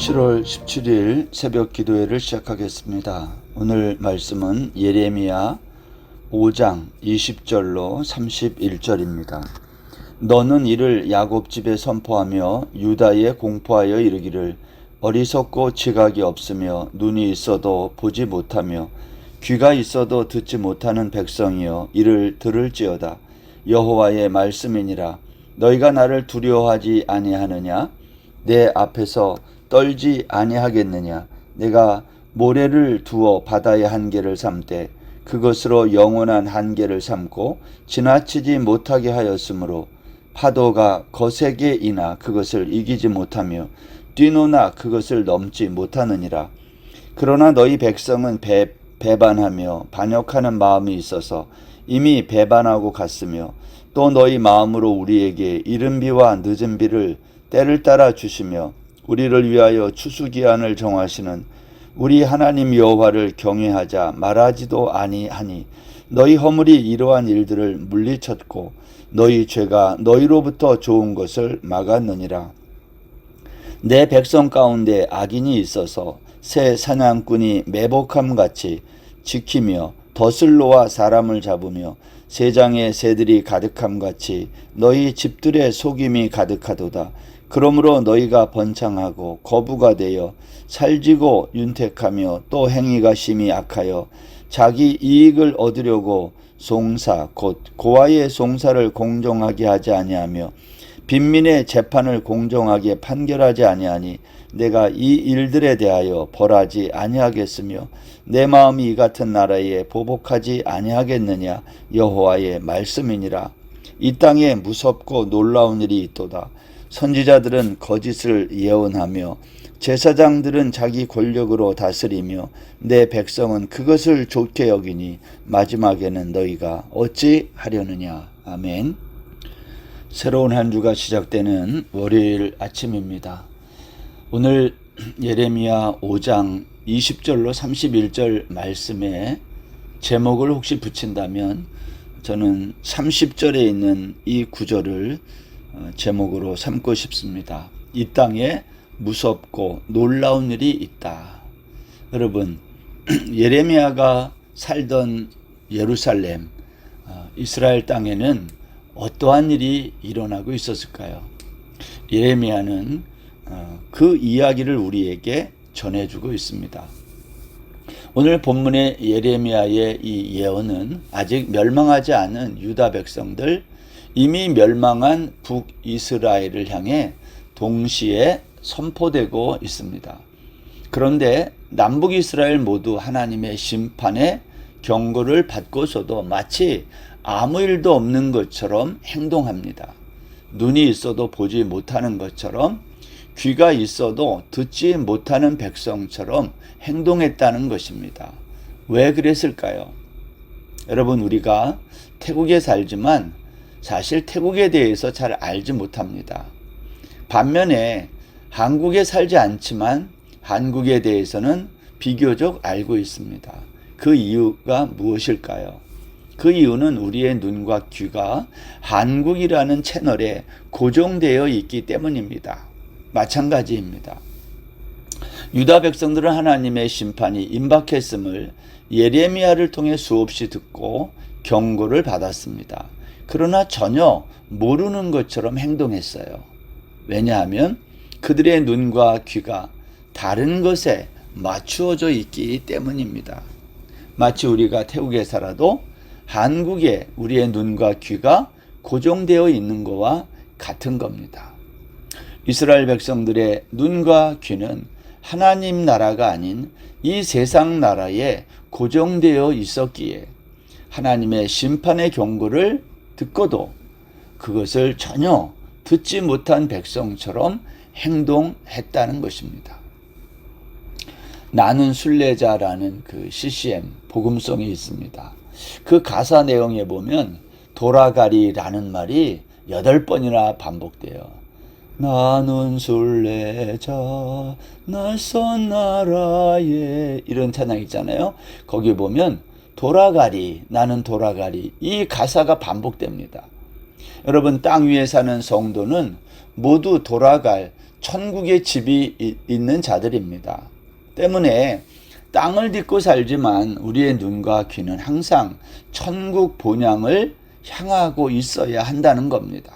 7월 17일 새벽 기도회를 시작하겠습니다. 오늘 말씀은 예레미야 5장 20절로 31절입니다. 너는 이를 야곱 집에 선포하며 유다에 공포하여 이르기를 어리석고 지각이 없으며 눈이 있어도 보지 못하며 귀가 있어도 듣지 못하는 백성이여 이를 들을지어다. 여호와의 말씀이니라. 너희가 나를 두려워하지 아니하느냐? 내 앞에서 떨지 아니하겠느냐? 내가 모래를 두어 바다의 한계를 삼되 그것으로 영원한 한계를 삼고 지나치지 못하게 하였으므로 파도가 거세게 이나 그것을 이기지 못하며 뛰노나 그것을 넘지 못하느니라. 그러나 너희 백성은 배반하며 반역하는 마음이 있어서 이미 배반하고 갔으며 또 너희 마음으로 우리에게 이른 비와 늦은 비를 때를 따라 주시며 우리를 위하여 추수기한을 정하시는 우리 하나님 여호와를 경외하자 말하지도 아니하니 너희 허물이 이러한 일들을 물리쳤고 너희 죄가 너희로부터 좋은 것을 막았느니라. 내 백성 가운데 악인이 있어서 새 사냥꾼이 매복함같이 지키며 덫을 놓아 사람을 잡으며 세장에 새들이 가득함같이 너희 집들의 속임이 가득하도다. 그러므로 너희가 번창하고 거부가 되어 살지고 윤택하며 또 행위가 심히 악하여 자기 이익을 얻으려고 송사 곧 고아의 송사를 공정하게 하지 아니하며 빈민의 재판을 공정하게 판결하지 아니하니 내가 이 일들에 대하여 벌하지 아니하겠으며 내 마음이 이 같은 나라에 보복하지 아니하겠느냐? 여호와의 말씀이니라. 이 땅에 무섭고 놀라운 일이 있도다. 선지자들은 거짓을 예언하며 제사장들은 자기 권력으로 다스리며 내 백성은 그것을 좋게 여기니 마지막에는 너희가 어찌 하려느냐. 아멘. 새로운 한 주가 시작되는 월요일 아침입니다. 오늘 예레미야 5장 20절로 31절 말씀에 제목을 혹시 붙인다면 저는 30절에 있는 이 구절을 제목으로 삼고 싶습니다. 이 땅에 무섭고 놀라운 일이 있다. 여러분, 예레미야가 살던 예루살렘, 이스라엘 땅에는 어떠한 일이 일어나고 있었을까요? 예레미야는 그 이야기를 우리에게 전해주고 있습니다. 오늘 본문의 예레미야의 이 예언은 아직 멸망하지 않은 유다 백성들, 이미 멸망한 북이스라엘을 향해 동시에 선포되고 있습니다. 그런데 남북이스라엘 모두 하나님의 심판의 경고를 받고서도 마치 아무 일도 없는 것처럼 행동합니다. 눈이 있어도 보지 못하는 것처럼, 귀가 있어도 듣지 못하는 백성처럼 행동했다는 것입니다. 왜 그랬을까요? 여러분, 우리가 태국에 살지만 사실 태국에 대해서 잘 알지 못합니다. 반면에 한국에 살지 않지만 한국에 대해서는 비교적 알고 있습니다. 그 이유가 무엇일까요? 그 이유는 우리의 눈과 귀가 한국이라는 채널에 고정되어 있기 때문입니다. 마찬가지입니다. 유다 백성들은 하나님의 심판이 임박했음을 예레미야를 통해 수없이 듣고 경고를 받았습니다. 그러나 전혀 모르는 것처럼 행동했어요. 왜냐하면 그들의 눈과 귀가 다른 것에 맞추어져 있기 때문입니다. 마치 우리가 태국에 살아도 한국에 우리의 눈과 귀가 고정되어 있는 것과 같은 겁니다. 이스라엘 백성들의 눈과 귀는 하나님 나라가 아닌 이 세상 나라에 고정되어 있었기에 하나님의 심판의 경고를 듣고도 그것을 전혀 듣지 못한 백성처럼 행동했다는 것입니다. 나는 순례자라는 그 CCM 복음송이 있습니다. 그 가사 내용에 보면 돌아가리라는 말이 8번이나 반복돼요. 나는 순례자 낯선 나라에, 이런 찬양 있잖아요. 거기 보면 돌아가리, 나는 돌아가리, 이 가사가 반복됩니다. 여러분, 땅 위에 사는 성도는 모두 돌아갈 천국의 집이 있는 자들입니다. 때문에 땅을 딛고 살지만 우리의 눈과 귀는 항상 천국 본향을 향하고 있어야 한다는 겁니다.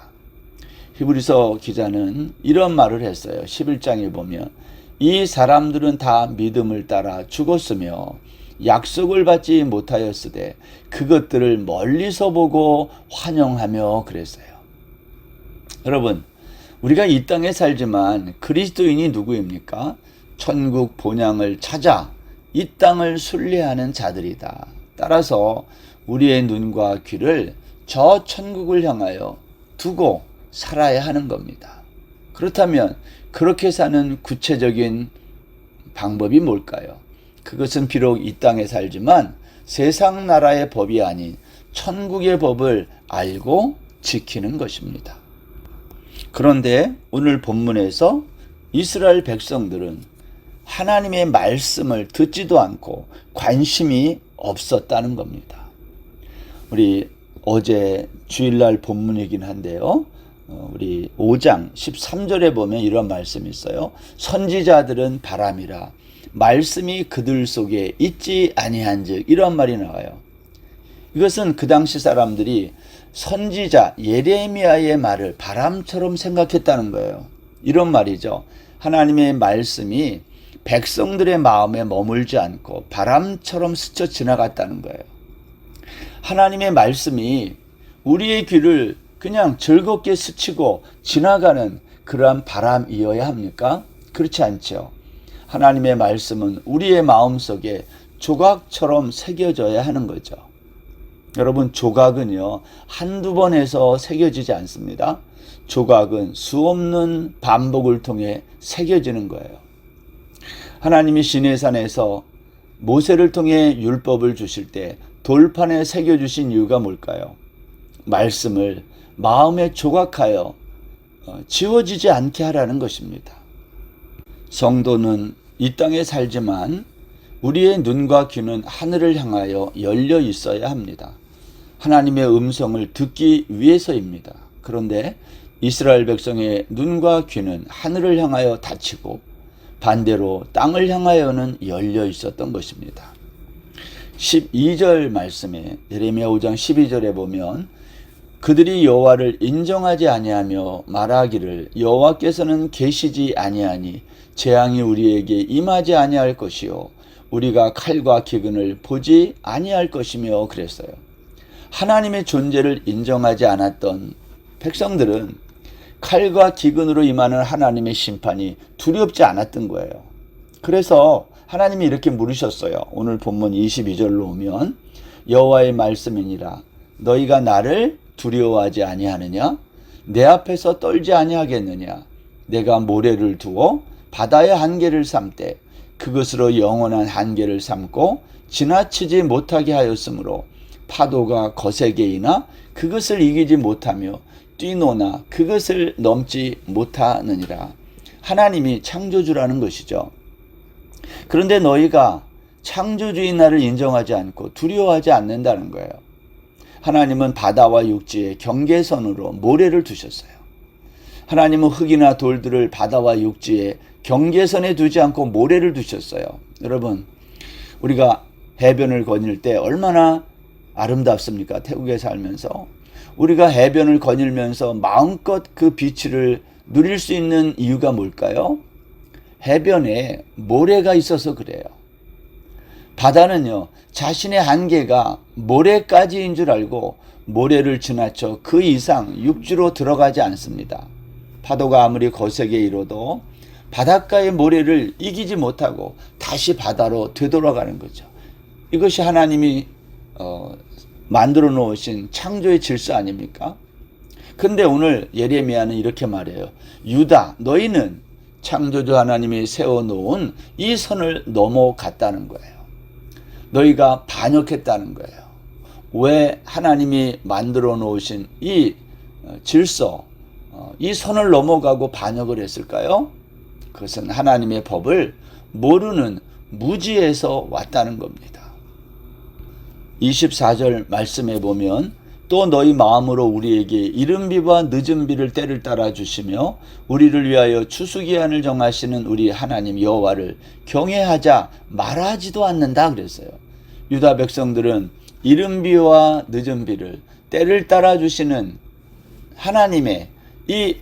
히브리서 기자는 이런 말을 했어요. 11장에 보면 이 사람들은 다 믿음을 따라 죽었으며 약속을 받지 못하였으되 그것들을 멀리서 보고 환영하며 그랬어요. 여러분, 우리가 이 땅에 살지만 그리스도인이 누구입니까? 천국 본향을 찾아 이 땅을 순례하는 자들이다. 따라서 우리의 눈과 귀를 저 천국을 향하여 두고 살아야 하는 겁니다. 그렇다면 그렇게 사는 구체적인 방법이 뭘까요? 그것은 비록 이 땅에 살지만 세상 나라의 법이 아닌 천국의 법을 알고 지키는 것입니다. 그런데 오늘 본문에서 이스라엘 백성들은 하나님의 말씀을 듣지도 않고 관심이 없었다는 겁니다. 우리 어제 주일날 본문이긴 한데요. 우리 5장 13절에 보면 이런 말씀이 있어요. 선지자들은 바람이라 말씀이 그들 속에 있지 아니한즉, 이런 말이 나와요. 이것은 그 당시 사람들이 선지자 예레미야의 말을 바람처럼 생각했다는 거예요. 이런 말이죠. 하나님의 말씀이 백성들의 마음에 머물지 않고 바람처럼 스쳐 지나갔다는 거예요. 하나님의 말씀이 우리의 귀를 그냥 즐겁게 스치고 지나가는 그러한 바람이어야 합니까? 그렇지 않죠. 하나님의 말씀은 우리의 마음속에 조각처럼 새겨져야 하는 거죠. 여러분, 조각은요, 한두 번 해서 새겨지지 않습니다. 조각은 수없는 반복을 통해 새겨지는 거예요. 하나님이 시내산에서 모세를 통해 율법을 주실 때 돌판에 새겨주신 이유가 뭘까요? 말씀을 마음에 조각하여 지워지지 않게 하라는 것입니다. 성도는 이 땅에 살지만 우리의 눈과 귀는 하늘을 향하여 열려 있어야 합니다. 하나님의 음성을 듣기 위해서입니다. 그런데 이스라엘 백성의 눈과 귀는 하늘을 향하여 닫히고 반대로 땅을 향하여는 열려 있었던 것입니다. 12절 말씀에, 예레미야 5장 12절에 보면 그들이 여호와를 인정하지 아니하며 말하기를 여호와께서는 계시지 아니하니 재앙이 우리에게 임하지 아니할 것이요 우리가 칼과 기근을 보지 아니할 것이며 그랬어요. 하나님의 존재를 인정하지 않았던 백성들은 칼과 기근으로 임하는 하나님의 심판이 두렵지 않았던 거예요. 그래서 하나님이 이렇게 물으셨어요. 오늘 본문 22절로 오면 여호와의 말씀이니라 너희가 나를 두려워하지 아니하느냐? 내 앞에서 떨지 아니하겠느냐? 내가 모래를 두어 바다의 한계를 삼되 그것으로 영원한 한계를 삼고 지나치지 못하게 하였으므로 파도가 거세게 이나 그것을 이기지 못하며 뛰노나 그것을 넘지 못하느니라. 하나님이 창조주라는 것이죠. 그런데 너희가 창조주인 나를 인정하지 않고 두려워하지 않는다는 거예요. 하나님은 바다와 육지에 경계선으로 모래를 두셨어요. 하나님은 흙이나 돌들을 바다와 육지에 경계선에 두지 않고 모래를 두셨어요. 여러분, 우리가 해변을 거닐 때 얼마나 아름답습니까? 태국에 살면서 우리가 해변을 거닐면서 마음껏 그 비치를 누릴 수 있는 이유가 뭘까요? 해변에 모래가 있어서 그래요. 바다는요, 자신의 한계가 모래까지인 줄 알고 모래를 지나쳐 그 이상 육지로 들어가지 않습니다. 파도가 아무리 거세게 일어도 바닷가의 모래를 이기지 못하고 다시 바다로 되돌아가는 거죠. 이것이 하나님이 만들어 놓으신 창조의 질서 아닙니까? 근데 오늘 예레미야는 이렇게 말해요. 유다, 너희는 창조주 하나님이 세워놓은 이 선을 넘어갔다는 거예요. 너희가 반역했다는 거예요. 왜 하나님이 만들어 놓으신 이 질서, 이 선을 넘어가고 반역을 했을까요? 그것은 하나님의 법을 모르는 무지에서 왔다는 겁니다. 24절 말씀에 보면 또 너희 마음으로 우리에게 이른 비와 늦은 비를 때를 따라 주시며 우리를 위하여 추수기한을 정하시는 우리 하나님 여호와를 경외하자 말하지도 않는다 그랬어요. 유다 백성들은 이른 비와 늦은 비를 때를 따라 주시는 하나님의 이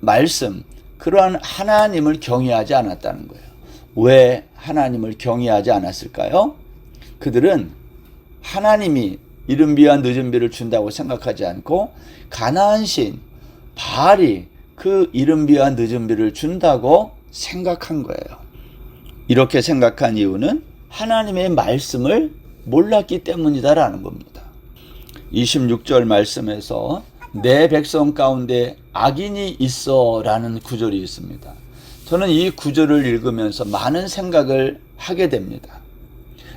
말씀, 그러한 하나님을 경외하지 않았다는 거예요. 왜 하나님을 경외하지 않았을까요? 그들은 하나님이 이른 비와 늦은 비를 준다고 생각하지 않고 가나안 신 바알이 그 이른 비와 늦은 비를 준다고 생각한 거예요. 이렇게 생각한 이유는 하나님의 말씀을 몰랐기 때문이다라는 겁니다. 26절 말씀에서 내 백성 가운데 악인이 있어 라는 구절이 있습니다. 저는 이 구절을 읽으면서 많은 생각을 하게 됩니다.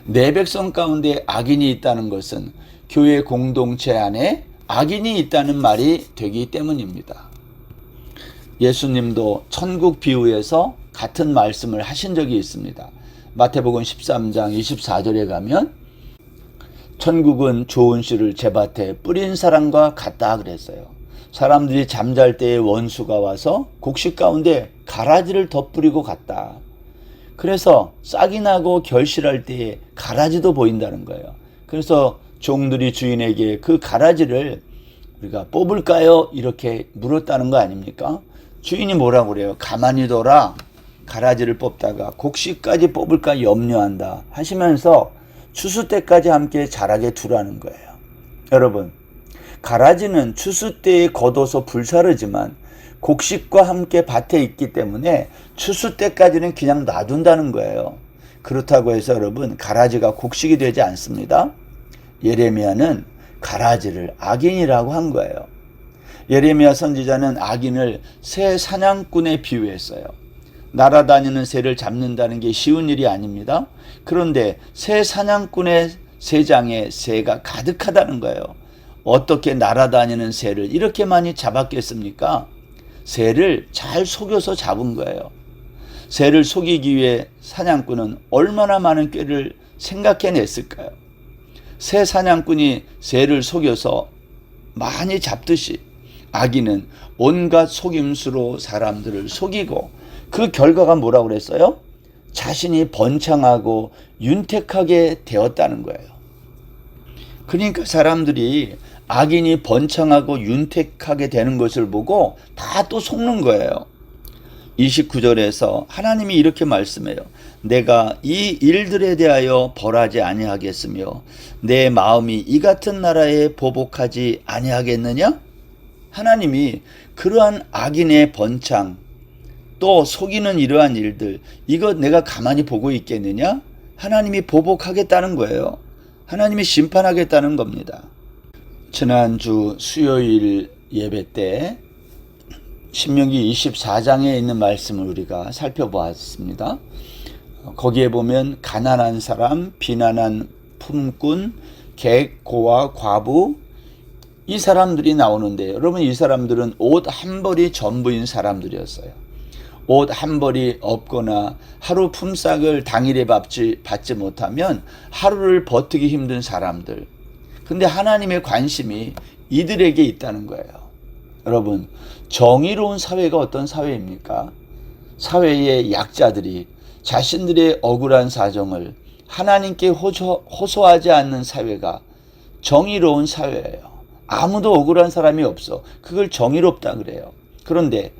내 백성 가운데 악인이 있다는 것은 교회 공동체 안에 악인이 있다는 말이 되기 때문입니다. 예수님도 천국 비유에서 같은 말씀을 하신 적이 있습니다. 마태복음 13장 24절에 가면 천국은 좋은 씨를 제밭에 뿌린 사람과 같다 그랬어요. 사람들이 잠잘 때에 원수가 와서 곡식 가운데 가라지를 덧뿌리고 갔다. 그래서 싹이 나고 결실할 때에 가라지도 보인다는 거예요. 그래서 종들이 주인에게 그 가라지를 우리가 뽑을까요? 이렇게 물었다는 거 아닙니까? 주인이 뭐라고 그래요? 가만히 둬라. 가라지를 뽑다가 곡식까지 뽑을까 염려한다 하시면서 추수 때까지 함께 자라게 두라는 거예요. 여러분, 가라지는 추수 때에 걷어서 불사르지만 곡식과 함께 밭에 있기 때문에 추수 때까지는 그냥 놔둔다는 거예요. 그렇다고 해서 여러분, 가라지가 곡식이 되지 않습니다. 예레미야는 가라지를 악인이라고 한 거예요. 예레미야 선지자는 악인을 새 사냥꾼에 비유했어요. 날아다니는 새를 잡는다는 게 쉬운 일이 아닙니다. 그런데 새 사냥꾼의 새장에 새가 가득하다는 거예요. 어떻게 날아다니는 새를 이렇게 많이 잡았겠습니까? 새를 잘 속여서 잡은 거예요. 새를 속이기 위해 사냥꾼은 얼마나 많은 꾀를 생각해냈을까요? 새 사냥꾼이 새를 속여서 많이 잡듯이 악인은 온갖 속임수로 사람들을 속이고 그 결과가 뭐라고 그랬어요? 자신이 번창하고 윤택하게 되었다는 거예요. 그러니까 사람들이 악인이 번창하고 윤택하게 되는 것을 보고 다 또 속는 거예요. 29절에서 하나님이 이렇게 말씀해요. 내가 이 일들에 대하여 벌하지 아니하겠으며 내 마음이 이 같은 나라에 보복하지 아니하겠느냐? 하나님이 그러한 악인의 번창 또 속이는 이러한 일들, 이거 내가 가만히 보고 있겠느냐? 하나님이 보복하겠다는 거예요. 하나님이 심판하겠다는 겁니다. 지난주 수요일 예배 때 신명기 24장에 있는 말씀을 우리가 살펴보았습니다. 거기에 보면 가난한 사람, 비난한 품꾼, 객, 고아, 과부, 이 사람들이 나오는데 여러분, 이 사람들은 옷 한 벌이 전부인 사람들이었어요. 옷 한 벌이 없거나 하루 품삯을 당일에 받지 못하면 하루를 버티기 힘든 사람들. 근데 하나님의 관심이 이들에게 있다는 거예요. 여러분, 정의로운 사회가 어떤 사회입니까? 사회의 약자들이 자신들의 억울한 사정을 하나님께 호소하지 않는 사회가 정의로운 사회예요. 아무도 억울한 사람이 없어. 그걸 정의롭다 그래요. 그런데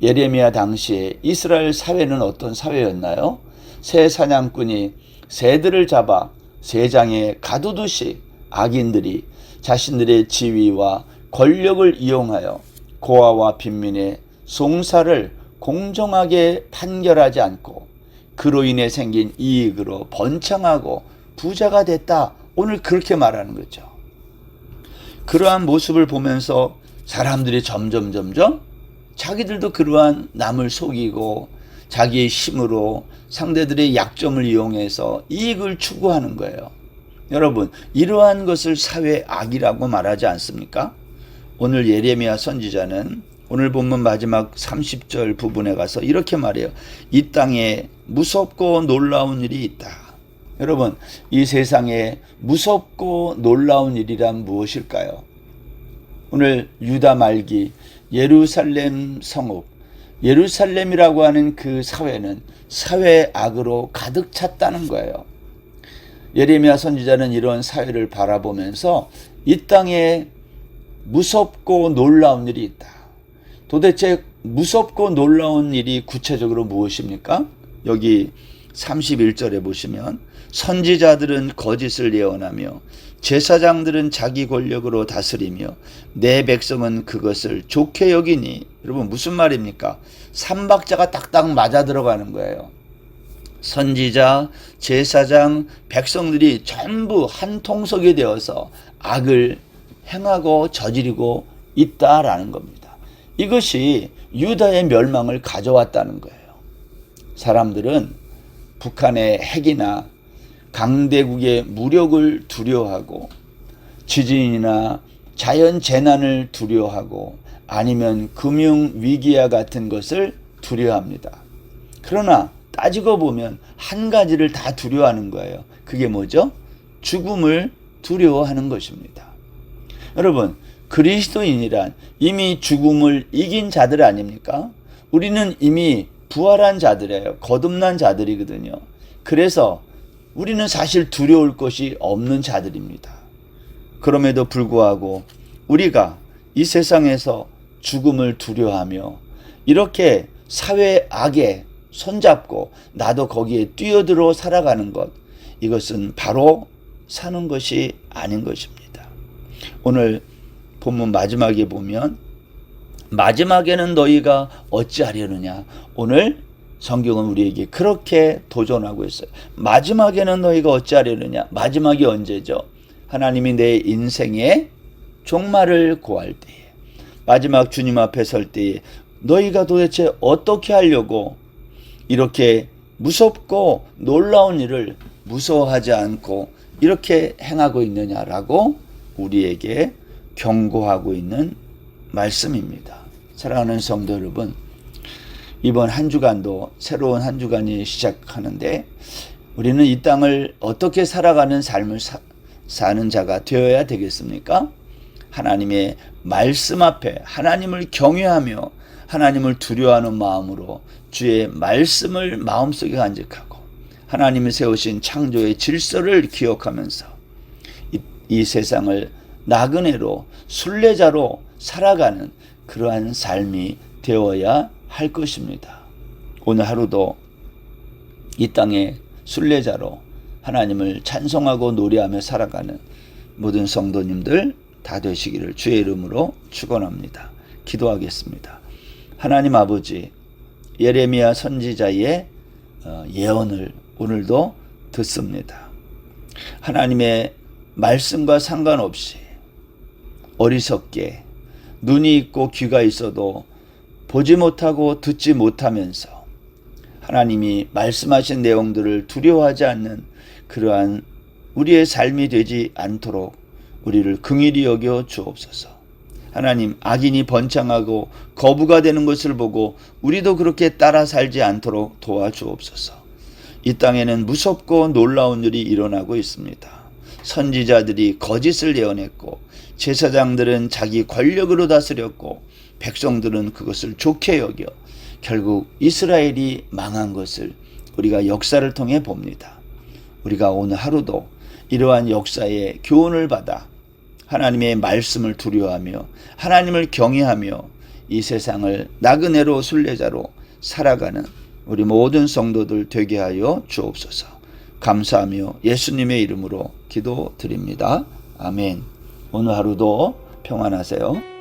예레미야 당시에 이스라엘 사회는 어떤 사회였나요? 새 사냥꾼이 새들을 잡아 새장에 가두듯이 악인들이 자신들의 지위와 권력을 이용하여 고아와 빈민의 송사를 공정하게 판결하지 않고 그로 인해 생긴 이익으로 번창하고 부자가 됐다. 오늘 그렇게 말하는 거죠. 그러한 모습을 보면서 사람들이 점점 자기들도 그러한 남을 속이고 자기의 힘으로 상대들의 약점을 이용해서 이익을 추구하는 거예요. 여러분, 이러한 것을 사회 악이라고 말하지 않습니까? 오늘 예레미야 선지자는 오늘 본문 마지막 30절 부분에 가서 이렇게 말해요. 이 땅에 무섭고 놀라운 일이 있다. 여러분, 이 세상에 무섭고 놀라운 일이란 무엇일까요? 오늘 유다 말기 예루살렘 성읍, 예루살렘이라고 하는 그 사회는 사회 악으로 가득 찼다는 거예요. 예레미야 선지자는 이런 사회를 바라보면서 이 땅에 무섭고 놀라운 일이 있다. 도대체 무섭고 놀라운 일이 구체적으로 무엇입니까? 여기 31절에 보시면 선지자들은 거짓을 예언하며 제사장들은 자기 권력으로 다스리며 내 백성은 그것을 좋게 여기니. 여러분 무슨 말입니까? 삼박자가 딱딱 맞아 들어가는 거예요. 선지자, 제사장, 백성들이 전부 한 통속이 되어서 악을 행하고 저지르고 있다라는 겁니다. 이것이 유다의 멸망을 가져왔다는 거예요. 사람들은 북한의 핵이나 강대국의 무력을 두려워하고 지진이나 자연재난을 두려워하고 아니면 금융위기와 같은 것을 두려워합니다. 그러나 따지고 보면 한 가지를 다 두려워하는 거예요. 그게 뭐죠? 죽음을 두려워하는 것입니다. 여러분, 그리스도인이란 이미 죽음을 이긴 자들 아닙니까? 우리는 이미 부활한 자들이에요. 거듭난 자들이거든요. 그래서 우리는 사실 두려울 것이 없는 자들입니다. 그럼에도 불구하고 우리가 이 세상에서 죽음을 두려워하며 이렇게 사회 악에 손잡고 나도 거기에 뛰어들어 살아가는 것, 이것은 바로 사는 것이 아닌 것입니다. 오늘 본문 마지막에 보면 마지막에는 너희가 어찌하려느냐. 오늘 성경은 우리에게 그렇게 도전하고 있어요. 마지막에는 너희가 어찌하려느냐. 마지막이 언제죠? 하나님이 내 인생의 종말을 고할 때에, 마지막 주님 앞에 설 때에 너희가 도대체 어떻게 하려고 이렇게 무섭고 놀라운 일을 무서워하지 않고 이렇게 행하고 있느냐라고 우리에게 경고하고 있는 말씀입니다. 사랑하는 성도 여러분, 이번 한 주간도 새로운 한 주간이 시작하는데 우리는 이 땅을 어떻게 살아가는 삶을 사는 자가 되어야 되겠습니까? 하나님의 말씀 앞에 하나님을 경외하며 하나님을 두려워하는 마음으로 주의 말씀을 마음속에 간직하고 하나님이 세우신 창조의 질서를 기억하면서 이 세상을 나그네로 순례자로 살아가는 그러한 삶이 되어야 할 것입니다. 오늘 하루도 이 땅에 순례자로 하나님을 찬송하고 노래하며 살아가는 모든 성도님들 다 되시기를 주의 이름으로 축원합니다. 기도하겠습니다. 하나님 아버지, 예레미야 선지자의 예언을 오늘도 듣습니다. 하나님의 말씀과 상관없이 어리석게 눈이 있고 귀가 있어도 보지 못하고 듣지 못하면서 하나님이 말씀하신 내용들을 두려워하지 않는 그러한 우리의 삶이 되지 않도록 우리를 긍휼히 여겨 주옵소서. 하나님, 악인이 번창하고 거부가 되는 것을 보고 우리도 그렇게 따라 살지 않도록 도와주옵소서. 이 땅에는 무섭고 놀라운 일이 일어나고 있습니다. 선지자들이 거짓을 예언했고 제사장들은 자기 권력으로 다스렸고 백성들은 그것을 좋게 여겨 결국 이스라엘이 망한 것을 우리가 역사를 통해 봅니다. 우리가 오늘 하루도 이러한 역사의 교훈을 받아 하나님의 말씀을 두려워하며 하나님을 경외하며 이 세상을 나그네로 순례자로 살아가는 우리 모든 성도들 되게 하여 주옵소서. 감사하며 예수님의 이름으로 기도드립니다. 아멘. 오늘 하루도 평안하세요.